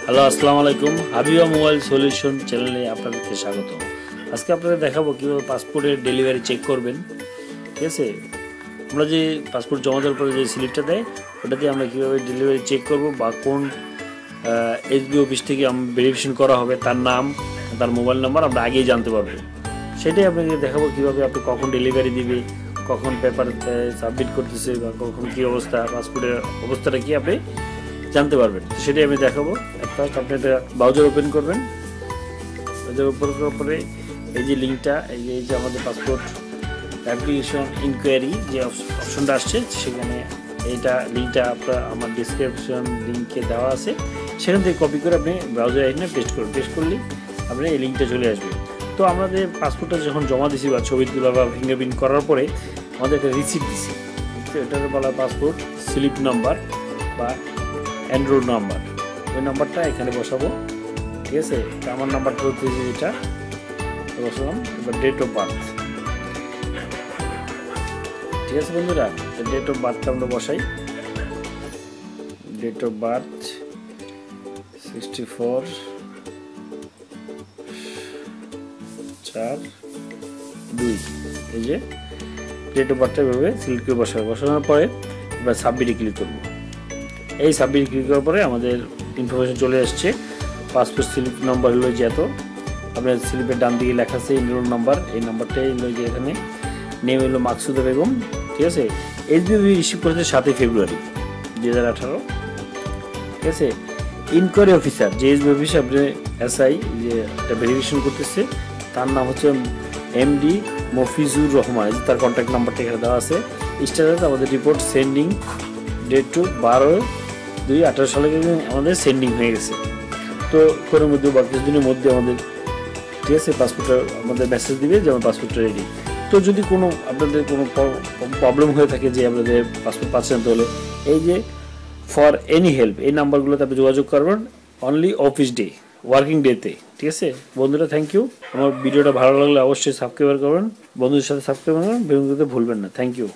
Hello আসসালামু আলাইকুম, Habiba mobile solution চ্যানেলে আপনাদেরকে স্বাগত। আজকে আপনাদের দেখাবো কীভাবে পাসপোর্টের ডেলিভারি চেক করবেন। ঠিক আছে, আমরা যে পাসপোর্ট জমা দেওয়ার পরে যে স্লিপটা দেয় ওটা দিয়ে আমরা কীভাবে ডেলিভারি চেক করব বা কোন এসবি অফিস থেকে ভেরিফিকেশন করা হবে তার নাম, তার মোবাইল নাম্বার আমরা আগেই জানতে পারবো। সেটাই আপনাকে দেখাবো কীভাবে আপনি কখন ডেলিভারি দিবে, কখন পেপার সাবমিট করতেছে বা কখন কী অবস্থা, পাসপোর্টের অবস্থাটা কি আপনি জানতে পারবেন। সেটাই আমি দেখাবো। ফার্স্ট আপনি একটা ব্রাউজার ওপেন করবেন। ব্রাউজার ওপেন করার পরে এই যে লিঙ্কটা, এই যে আমাদের পাসপোর্ট অ্যাপ্লিকেশন ইনকোয়ারি যে অপশনটা আসছে, সেখানে এইটা লিঙ্কটা আপনার আমার ডিসক্রিপশন লিঙ্কে দেওয়া আছে, সেখান থেকে কপি করে আপনি ব্রাউজারে এখানে পেস্ট করুন। পেস্ট করলে আপনি এই লিঙ্কটা চলে আসবে। তো আমাদের পাসপোর্টটা যখন জমা দিছি বা ছবি তোলা বা ফিঙ্গারপ্রিন্ট করার পরে আমাদের একটা রিসিপ্ট দিছি, এটার বলা পাসপোর্ট স্লিপ নাম্বার বা এনরোল নাম্বার। ওই নাম্বারটা এখানে বসাবো। ঠিক আছে, আমার নাম্বারটা হচ্ছে যেটা বসালাম। এবার ডেট অফ বার্থ। ঠিক আছে বন্ধুরা, ডেট অফ বার্থটা আমরা বসাই। Date of birth 64/4/2। এই যে ডেট অফ বার্থটা এভাবে সিলেক্ট করে বসানোর পরে এবার সাবমিটে ক্লিক করবো। এই সাবমিট ক্লিক করার পরে আমাদের ইনফরমেশন চলে আসছে। পাসপোর্ট স্লিপ নাম্বার হলো যে এত, আপনার স্লিপের ডান দিকে লেখা আছে এনরোল নাম্বার, এই নাম্বারটাই হলো যে এখানে। নেম হলো মাকসুদা বেগম। ঠিক আছে, এসবিবি রিসিভ করেছে 7 ফেব্রুয়ারি 2018। ঠিক আছে, ইনকোয়ারি অফিসার যে এসবি অফিসে আপনি এসআই যে একটা ভেরিফিকেশন করতেছে তার নাম হচ্ছে এমডি মফিজুর রহমান। তার কন্ট্যাক্ট নাম্বারটা এখানে দেওয়া আছে। স্ট্যাটাস আমাদের রিপোর্ট সেন্ডিং, ডেট টু 12/2/18 সালে আমাদের সেন্ডিং হয়ে গেছে। তো কোনের মধ্যে বা কিছুদিনের মধ্যে আমাদের, ঠিক আছে, পাসপোর্টটা আমাদের মেসেজ দিবে যে আমার পাসপোর্টটা রেডি। তো যদি কোনো আপনাদের কোনো প্রবলেম হয়ে থাকে যে আপনাদের পাসপোর্ট পাচ্ছেন, তাহলে এই যে ফর এনি হেল্প এই নাম্বারগুলোতে আপনি যোগাযোগ করবেন অনলি অফিস ডে, ওয়ার্কিং ডেতে। ঠিক আছে বন্ধুরা, থ্যাংক ইউ। আমার ভিডিওটা ভালো লাগলে অবশ্যই সাবস্ক্রাইব করবেন, বন্ধুদের সাথে সাবস্ক্রাইব করবেন, ভুলবেন না। Thank you.